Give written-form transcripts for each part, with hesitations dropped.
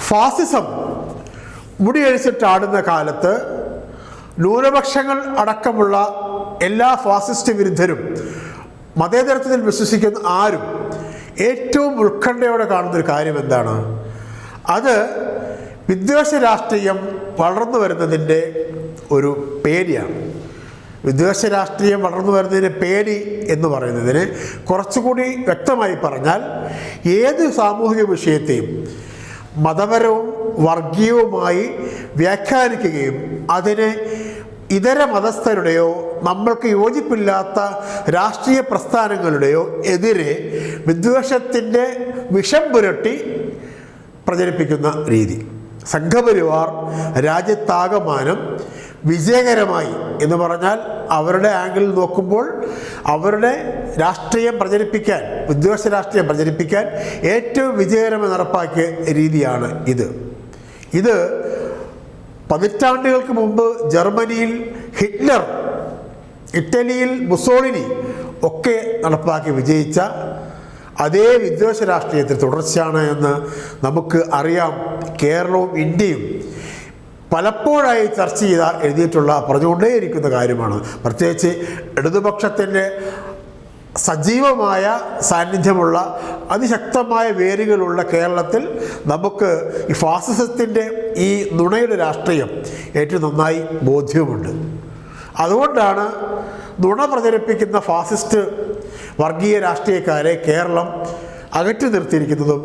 ഫാസിസം മുടിയഴിച്ചിട്ടാടുന്ന കാലത്ത് ന്യൂനപക്ഷങ്ങൾ അടക്കമുള്ള എല്ലാ ഫാസിസ്റ്റ് വിരുദ്ധരും മതേതരത്വത്തിൽ വിശ്വസിക്കുന്ന ആരും ഏറ്റവും ഉത്കണ്ഠയോടെ കാണുന്നൊരു കാര്യം എന്താണ്? അത് വിദ്വേഷ രാഷ്ട്രീയം വളർന്നു വരുന്നതിൻ്റെ ഒരു പേടിയാണ്. വിദ്വേഷ രാഷ്ട്രീയം വളർന്നു വരുന്നതിന് പേടി എന്ന് പറയുന്നതിന് കുറച്ചുകൂടി വ്യക്തമായി പറഞ്ഞാൽ ഏത് സാമൂഹിക വിഷയത്തെയും മതപരവും വർഗീയവുമായി വ്യാഖ്യാനിക്കുകയും അതിനെ ഇതര മതസ്ഥരുടെയോ നമ്മൾക്ക് യോജിപ്പില്ലാത്ത രാഷ്ട്രീയ പ്രസ്ഥാനങ്ങളുടെയോ എതിരെ വിദ്വേഷത്തിൻ്റെ വിഷം പുരട്ടി പ്രചരിപ്പിക്കുന്ന രീതി. സംഘപരിവാർ രാജ്യത്താകമാനം വിജയകരമായി എന്ന് പറഞ്ഞാൽ അവരുടെ ആംഗിളിൽ നോക്കുമ്പോൾ അവരുടെ രാഷ്ട്രീയം പ്രചരിപ്പിക്കാൻ, വിദ്വേഷ രാഷ്ട്രീയം പ്രചരിപ്പിക്കാൻ ഏറ്റവും വിജയകരമായി നടപ്പാക്കിയ രീതിയാണ് ഇത് പതിറ്റാണ്ടുകൾക്ക് മുമ്പ് ജർമ്മനിയിൽ ഹിറ്റ്ലർ, ഇറ്റലിയിൽ മുസോളിനി ഒക്കെ നടപ്പാക്കി വിജയിച്ച അതേ വിദ്വേഷ രാഷ്ട്രീയത്തിൽ തുടർച്ചയാണ് എന്ന് നമുക്ക് അറിയാം. കേരളവും ഇന്ത്യയും പലപ്പോഴായി ചർച്ച എഴുതിയിട്ടുള്ള പറഞ്ഞുകൊണ്ടേയിരിക്കുന്ന കാര്യമാണ്. പ്രത്യേകിച്ച് ഇടതുപക്ഷത്തിൻ്റെ സജീവമായ സാന്നിധ്യമുള്ള അതിശക്തമായ വേരുകളുള്ള കേരളത്തിൽ നമുക്ക് ഈ ഫാസിസത്തിൻ്റെ ഈ നുണയുടെ രാഷ്ട്രീയം ഏറ്റവും നന്നായി ബോധ്യവുമുണ്ട്. അതുകൊണ്ടാണ് നുണ പ്രചരിപ്പിക്കുന്ന ഫാസിസ്റ്റ് വർഗീയ രാഷ്ട്രീയക്കാരെ കേരളം അകറ്റി നിർത്തിയിരിക്കുന്നതും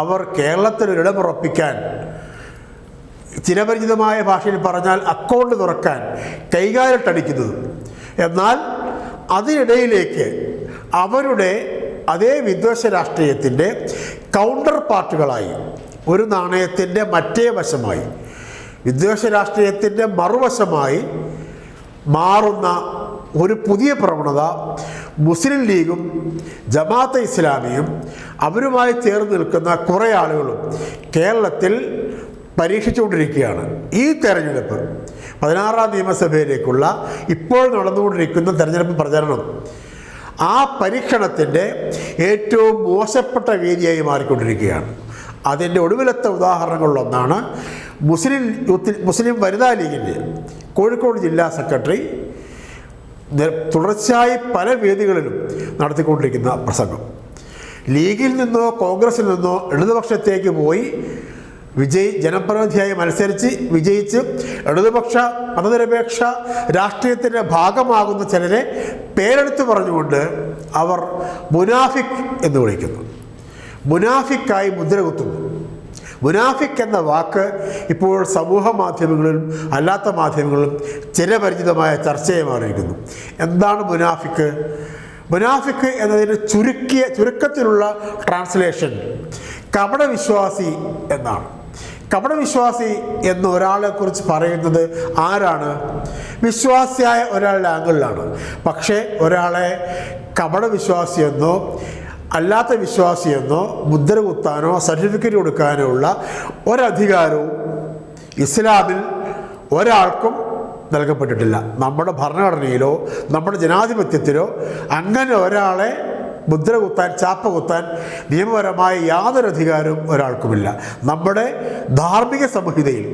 അവർ കേരളത്തിനൊരിടമുറപ്പിക്കാൻ, ചിരപരിചിതമായ ഭാഷയിൽ പറഞ്ഞാൽ അക്കൗണ്ട് തുറക്കാൻ കൈകാലിട്ടടിക്കുന്നതും. എന്നാൽ അതിനിടയിലേക്ക് അവരുടെ അതേ വിദ്വേഷ രാഷ്ട്രീയത്തിൻ്റെ കൗണ്ടർ പാർട്ടുകളായി, ഒരു നാണയത്തിൻ്റെ മറ്റേ വശമായി, വിദ്വേഷ രാഷ്ട്രീയത്തിൻ്റെ മറുവശമായി മാറുന്ന ഒരു പുതിയ പ്രവണത മുസ്ലിം ലീഗും ജമാഅത്തെ ഇസ്ലാമിയും അവരുമായി ചേർന്ന് നിൽക്കുന്ന കുറേ ആളുകളും കേരളത്തിൽ പരീക്ഷിച്ചുകൊണ്ടിരിക്കുകയാണ്. ഈ തെരഞ്ഞെടുപ്പ് 16ാം നിയമസഭയിലേക്കുള്ള ഇപ്പോൾ നടന്നുകൊണ്ടിരിക്കുന്ന തെരഞ്ഞെടുപ്പ് പ്രചരണം ആ പരീക്ഷണത്തിൻ്റെ ഏറ്റവും മോശപ്പെട്ട മാറിക്കൊണ്ടിരിക്കുകയാണ്. അതിൻ്റെ ഒടുവിലത്തെ ഉദാഹരണങ്ങളിലൊന്നാണ് മുസ്ലിം വനിതാ ലീഗിൻ്റെ കോഴിക്കോട് ജില്ലാ സെക്രട്ടറി തുടർച്ചയായി പല വേദികളിലും നടത്തിക്കൊണ്ടിരിക്കുന്ന പ്രസംഗം. ലീഗിൽ നിന്നോ കോൺഗ്രസിൽ നിന്നോ ഇടതുപക്ഷത്തേക്ക് പോയി ജനപ്രതിനിധിയായി മത്സരിച്ച് വിജയിച്ച് ഇടതുപക്ഷ മതനിരപേക്ഷ രാഷ്ട്രീയത്തിൻ്റെ ഭാഗമാകുന്ന ചിലരെ പേരെടുത്ത് പറഞ്ഞുകൊണ്ട് അവർ മുനാഫിക് എന്ന് വിളിക്കുന്നു. മുനാഫിക്കായി മുദ്ര കുത്തുന്നു. മുനാഫിക് എന്ന വാക്ക് ഇപ്പോൾ സമൂഹ മാധ്യമങ്ങളിലും അല്ലാത്ത മാധ്യമങ്ങളിലും ചിരപരിചിതമായ ചർച്ചയായി മാറിയിരിക്കുന്നു. എന്താണ് മുനാഫിക്ക്? മുനാഫിക്ക് എന്നതിന് ചുരുക്കത്തിലുള്ള ട്രാൻസ്ലേഷൻ കപടവിശ്വാസി എന്നാണ്. കപടവിശ്വാസി എന്ന ഒരാളെക്കുറിച്ച് പറയുന്നത് ആരാണ്? വിശ്വാസിയായ ഒരാളുടെ ആംഗിളിലാണ്. പക്ഷേ ഒരാളെ കപടവിശ്വാസിയെന്നോ അല്ലാത്ത വിശ്വാസിയെന്നോ മുദ്ര കുത്താനോ സർട്ടിഫിക്കറ്റ് കൊടുക്കാനോ ഉള്ള ഒരധികാരവും ഇസ്ലാമിൽ ഒരാൾക്കും നൽകപ്പെട്ടിട്ടില്ല. നമ്മുടെ ഭരണഘടനയിലോ നമ്മുടെ ജനാധിപത്യത്തിലോ അങ്ങനെ ഒരാളെ മുദ്ര കുത്താൻ, ചാപ്പ കുത്താൻ നിയമപരമായ യാതൊരു അധികാരവും ഒരാൾക്കുമില്ല. നമ്മുടെ ധാർമ്മിക സംഹിതയിൽ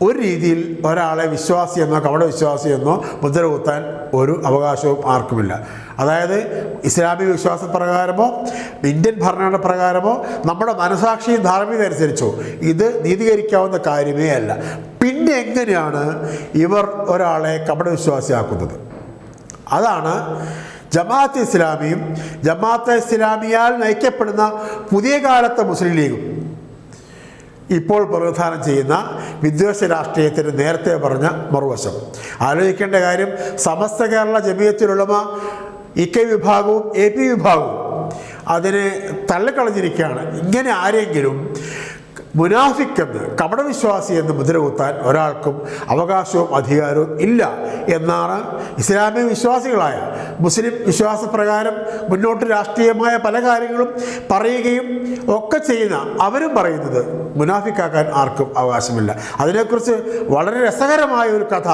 ഒരു രീതിയിൽ ഒരാളെ വിശ്വാസിയെന്നോ കപടവിശ്വാസിയെന്നോ മുദ്ര കുത്താൻ ഒരു അവകാശവും ആർക്കുമില്ല. അതായത് ഇസ്ലാമിക വിശ്വാസപ്രകാരമോ ഇന്ത്യൻ ഭരണഘടന പ്രകാരമോ നമ്മുടെ മനസാക്ഷിയും ധാർമ്മികത അനുസരിച്ചോ ഇത് നീതീകരിക്കാവുന്ന കാര്യമേ അല്ല. പിന്നെ എങ്ങനെയാണ് ഇവർ ഒരാളെ കപടവിശ്വാസിയാക്കുന്നത്? അതാണ് ജമാഅത്തെ ഇസ്ലാമിയും ജമാഅത്തെ ഇസ്ലാമിയാൽ നയിക്കപ്പെടുന്ന പുതിയ കാലത്തെ മുസ്ലിം ലീഗും ഇപ്പോൾ പ്രതിനിധാനം ചെയ്യുന്ന വിദ്വേഷ രാഷ്ട്രീയത്തിന് നേരത്തെ പറഞ്ഞ മറുവശം. ആലോചിക്കേണ്ട കാര്യം, സമസ്ത കേരള ജമിയത്തുൽ ഉലമ EK വിഭാഗവും AP വിഭാഗവും അതിനെ തള്ളിക്കളഞ്ഞിരിക്കുകയാണ്. ഇങ്ങനെ ആരെങ്കിലും മുനാഫിക്കെന്ന്, കപടവിശ്വാസി എന്ന് മുദ്ര കുത്താൻ ഒരാൾക്കും അവകാശവും അധികാരവും ഇല്ല എന്നാണ് ഇസ്ലാമിക വിശ്വാസികളായ മുസ്ലിം വിശ്വാസപ്രകാരം മുന്നോട്ട് രാഷ്ട്രീയമായ പല കാര്യങ്ങളും പറയുകയും ഒക്കെ ചെയ്യുന്ന അവരും പറയുന്നത്. മുനാഫിക്കാക്കാൻ ആർക്കും അവകാശമില്ല. അതിനെക്കുറിച്ച് വളരെ രസകരമായ ഒരു കഥ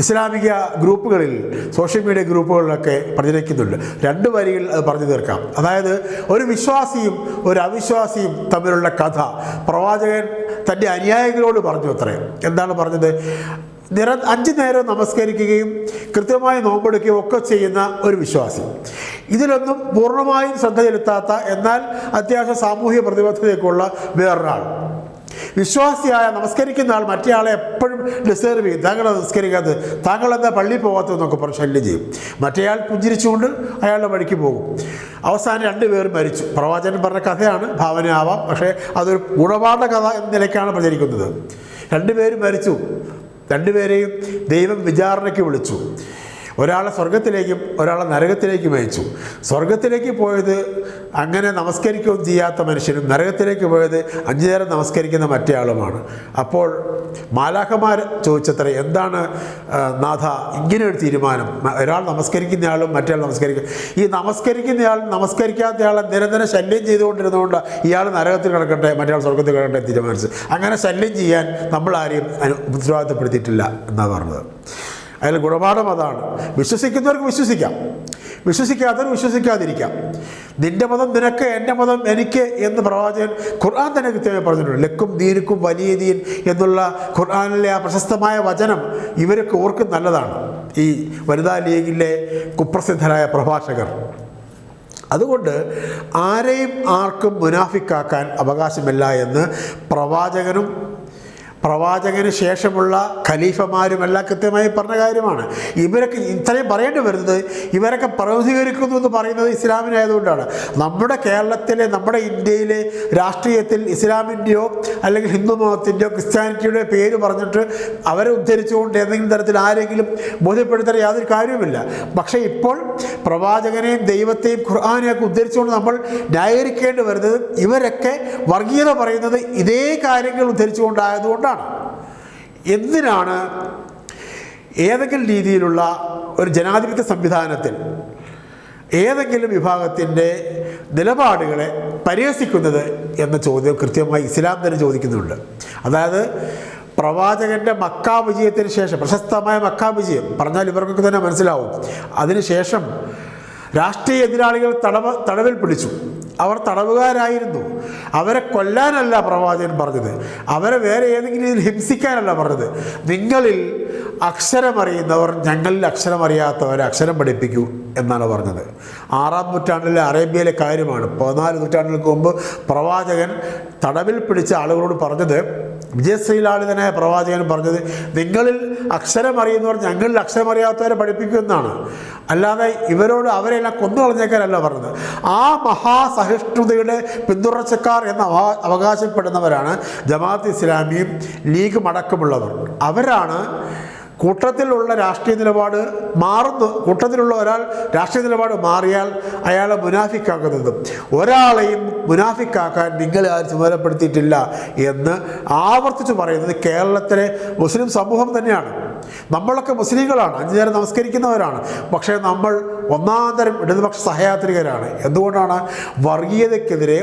ഇസ്ലാമിക ഗ്രൂപ്പുകളിൽ, സോഷ്യൽ മീഡിയ ഗ്രൂപ്പുകളിലൊക്കെ പ്രചരിക്കുന്നുണ്ട്. 2 വരികൾ അത് പറഞ്ഞു തീർക്കാം. അതായത് ഒരു വിശ്വാസിയും ഒരു അവിശ്വാസിയും തമ്മിലുള്ള കഥ പ്രവാചകൻ തൻ്റെ അനുയായികളോട് പറഞ്ഞു അത്രേ. എന്താണ് പറഞ്ഞത്? 5 നേരം നമസ്കരിക്കുകയും കൃത്യമായി നോമ്പെടുക്കുകയും ഒക്കെ ചെയ്യുന്ന ഒരു വിശ്വാസി, ഇതിലൊന്നും പൂർണ്ണമായും ശ്രദ്ധ ചെലുത്താത്ത എന്നാൽ അത്യാവശ്യം സാമൂഹിക പ്രതിബദ്ധതയൊക്കെയുള്ള വേറൊരാൾ. വിശ്വാസിയായ നമസ്കരിക്കുന്ന ആൾ മറ്റേ ആളെ എപ്പോഴും ഡിസ്റ്റർബ് ചെയ്യും. താങ്കളത് നമസ്കരിക്കാത്തത്, താങ്കൾ എന്താ പള്ളിയിൽ പോകാത്തതെന്നൊക്കെ പറഞ്ഞ് ശല്യം ചെയ്യും. മറ്റേയാൾ പുഞ്ചിരിച്ചുകൊണ്ട് അയാളുടെ വഴിക്ക് പോകും. അവസാനം 2 പേരും മരിച്ചു. പ്രവാചകൻ പറഞ്ഞ കഥയാണ്, ഭാവനയാവാം, പക്ഷേ അതൊരു ഗുണപാഠ കഥ എന്ന നിലയ്ക്കാണ് പ്രചരിക്കുന്നത്. 2 പേരും മരിച്ചു. 2 പേരെയും ദൈവം വിചാരണയ്ക്ക് വിളിച്ചു. ഒരാളെ സ്വർഗത്തിലേക്കും ഒരാളെ നരകത്തിലേക്കും അയച്ചു. സ്വർഗത്തിലേക്ക് പോയത് അങ്ങനെ നമസ്കരിക്കുകയും ചെയ്യാത്ത മനുഷ്യനും, നരകത്തിലേക്ക് പോയത് 5 നേരം നമസ്കരിക്കുന്ന മറ്റേ ആളുമാണ്. അപ്പോൾ മാലാഖമാർ ചോദിച്ചത്ര, എന്താണ് നാഥ ഇങ്ങനെ ഒരു തീരുമാനം? ഒരാൾ നമസ്കരിക്കുന്നയാളും മറ്റേ ആൾ ഈ നമസ്കരിക്കുന്നയാൾ നമസ്കരിക്കാത്തയാളെ നിരന്തരം ശല്യം ചെയ്തുകൊണ്ടിരുന്നതുകൊണ്ട് ഇയാൾ നരകത്തിൽ കിടക്കട്ടെ, മറ്റേ ആൾ സ്വർഗത്തിൽ കിടക്കട്ടെ തീരുമാനിച്ചു. അങ്ങനെ ശല്യം ചെയ്യാൻ നമ്മളാരെയും ഉത്തരവാദിത്തപ്പെടുത്തിയിട്ടില്ല എന്നാണ് പറഞ്ഞത്. അതിൽ ഗുണപാഠം അതാണ്. വിശ്വസിക്കുന്നവർക്ക് വിശ്വസിക്കാം, വിശ്വസിക്കാത്തവർ വിശ്വസിക്കാതിരിക്കാം. നിന്റെ മതം നിനക്ക്, എൻ്റെ മതം എനിക്ക് എന്ന് പ്രവാചകൻ ഖുർആൻ തന്നെ കൃത്യമായി പറഞ്ഞിട്ടുണ്ട്. ലക്കും ദീനുക്കും വലിയ ദീൻ എന്നുള്ള ഖുർആനിലെ ആ പ്രശസ്തമായ വചനം ഇവരൊക്കെ ഓർക്കും നല്ലതാണ്, ഈ വനിതാ ലീഗിലെ കുപ്രസിദ്ധരായ പ്രഭാഷകർ. അതുകൊണ്ട് ആരെയും ആർക്കും മുനാഫിക്കാക്കാൻ അവകാശമില്ല എന്ന് പ്രവാചകന് ശേഷമുള്ള ഖലീഫമാരുമെല്ലാം കൃത്യമായി പറഞ്ഞ കാര്യമാണ്. ഇവരൊക്കെ ഇത്രയും പറയേണ്ടി വരുന്നത് ഇവരൊക്കെ പ്രതിനിധീകരിക്കുന്നു എന്ന് പറയുന്നത് ഇസ്ലാമിനായതുകൊണ്ടാണ്. നമ്മുടെ കേരളത്തിലെ, നമ്മുടെ ഇന്ത്യയിലെ രാഷ്ട്രീയത്തിൽ ഇസ്ലാമിൻ്റെയോ അല്ലെങ്കിൽ ഹിന്ദു മതത്തിൻ്റെയോ ക്രിസ്ത്യാനിറ്റിയുടെ പേര് പറഞ്ഞിട്ട് അവരെ ഉദ്ധരിച്ചുകൊണ്ട് ഏതെങ്കിലും തരത്തിൽ ആരെങ്കിലും ബോധ്യപ്പെടുത്താൻ യാതൊരു കാര്യവുമില്ല. പക്ഷേ ഇപ്പോൾ പ്രവാചകനെയും ദൈവത്തെയും ഖുർആനെയൊക്കെ ഉദ്ധരിച്ചുകൊണ്ട് നമ്മൾ ന്യായീകരിക്കേണ്ടി വരുന്നത് ഇവരൊക്കെ വർഗീയത പറയുന്നത് ഇതേ കാര്യങ്ങൾ ഉദ്ധരിച്ചുകൊണ്ടായതുകൊണ്ടാണ്. എന്തിനാണ് ഏതെങ്കിലും രീതിയിലുള്ള ഒരു ജനാധിപത്യ സംവിധാനത്തിൽ ഏതെങ്കിലും വിഭാഗത്തിൻ്റെ നിലപാടുകളെ പരിഹസിക്കുന്നത് എന്ന ചോദ്യം കൃത്യമായി ഇസ്ലാം തന്നെ ചോദിക്കുന്നുണ്ട്. അതായത് പ്രവാചകൻ്റെ മക്ക വിജയത്തിന് ശേഷം, പ്രശസ്തമായ മക്ക വിജയം പറഞ്ഞാൽ ഇവർക്കൊക്കെ തന്നെ മനസ്സിലാവും, അതിനുശേഷം രാഷ്ട്രീയ എതിരാളികൾ തടവിൽ പിടിച്ചു. അവർ തടവുകാരായിരുന്നു. അവരെ കൊല്ലാനല്ല പ്രവാചകൻ പറഞ്ഞത്, അവരെ വേറെ ഏതെങ്കിലും രീതിയിൽ ഹിംസിക്കാനല്ല പറഞ്ഞത്. നിങ്ങളിൽ അക്ഷരമറിയുന്നവർ ഞങ്ങളിൽ അക്ഷരമറിയാത്തവരെ അക്ഷരം പഠിപ്പിക്കൂ എന്നാണ് പറഞ്ഞത്. 6-ാം നൂറ്റാണ്ടിലെ അറേബ്യയിലെ കാര്യമാണ്. 14 നൂറ്റാണ്ടുകൾക്ക് മുമ്പ് പ്രവാചകൻ തടവിൽ പിടിച്ച ആളുകളോട് പറഞ്ഞത്, വിജയശ്രീലാളിതനായ പ്രവാചകൻ പറഞ്ഞത്, നിങ്ങളിൽ അക്ഷരമറിയുന്നവർ ഞങ്ങളിൽ അക്ഷരമറിയാത്തവരെ പഠിപ്പിക്കുമെന്നാണ്. അല്ലാതെ ഇവരോട് അവരെല്ലാം കൊന്നുകളഞ്ഞേക്കാനല്ല പറഞ്ഞത്. ആ മഹാസഹിഷ്ണുതയുടെ പിന്തുടർച്ചക്കാർ എന്ന് അവകാശപ്പെടുന്നവരാണ് ജമാഅത്ത് ഇസ്ലാമിയും ലീഗും അടക്കമുള്ളവർ. അവരാണ് കൂട്ടത്തിലുള്ള രാഷ്ട്രീയ നിലപാട് മാറുന്നു. കൂട്ടത്തിലുള്ള ഒരാൾ രാഷ്ട്രീയ നിലപാട് മാറിയാൽ അയാളെ മുനാഫിക്കാക്കുന്നതും, ഒരാളെയും മുനാഫിക്കാക്കാൻ നിങ്ങളെ ആരും ചുമതലപ്പെടുത്തിയിട്ടില്ല എന്ന് ആവർത്തിച്ച് പറയുന്നത് കേരളത്തിലെ മുസ്ലിം സമൂഹം തന്നെയാണ്. നമ്മളൊക്കെ മുസ്ലിങ്ങളാണ്, 5 നേരം നമസ്കരിക്കുന്നവരാണ്. പക്ഷേ നമ്മൾ ഒന്നാന്തരം ഇടതുപക്ഷ സഹയാത്രികരാണ്. എന്തുകൊണ്ടാണ്? വർഗീയതയ്ക്കെതിരെ,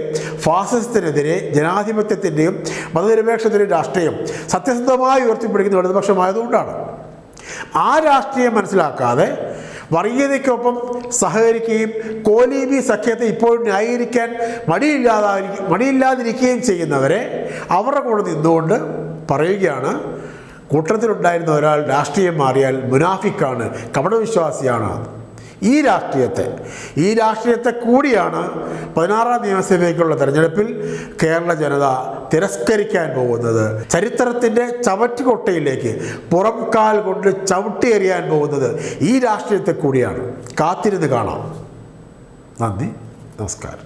ഫാസിസത്തിനെതിരെ, ജനാധിപത്യത്തിൻ്റെയും മതനിരപേക്ഷത്തിൻ്റെയും രാഷ്ട്രീയം സത്യസന്ധമായി ഉയർത്തിപ്പിടിക്കുന്ന ഇടതുപക്ഷമായതുകൊണ്ടാണ്. ആ രാഷ്ട്രീയം മനസ്സിലാക്കാതെ വർഗീയതയ്ക്കൊപ്പം സഹകരിക്കുകയും കോലീബി സഖ്യത്തെ ഇപ്പോഴും ന്യായീകരിക്കാൻ മടിയില്ലാതിരിക്കുകയും ചെയ്യുന്നവരെ അവരുടെ കൂടെ നിന്നുകൊണ്ട് പറയുകയാണ്, കൂട്ടത്തിലുണ്ടായിരുന്ന ഒരാൾ രാഷ്ട്രീയം മാറിയാൽ മുനാഫിക്കാണ്, കപടവിശ്വാസിയാണ്. ഈ രാഷ്ട്രീയത്തെ കൂടിയാണ് 16-ാം നിയമസഭയ്ക്കുള്ള തെരഞ്ഞെടുപ്പിൽ കേരള ജനത തിരസ്കരിക്കാൻ പോകുന്നത്. ചരിത്രത്തിൻ്റെ ചവറ്റുകൊട്ടയിലേക്ക് പുറംകാൽ കൊണ്ട് ചവിട്ടിയെറിയാൻ പോകുന്നത് ഈ രാഷ്ട്രീയത്തെ കൂടിയാണ്. കാത്തിരുന്ന് കാണാം. നന്ദി, നമസ്കാരം.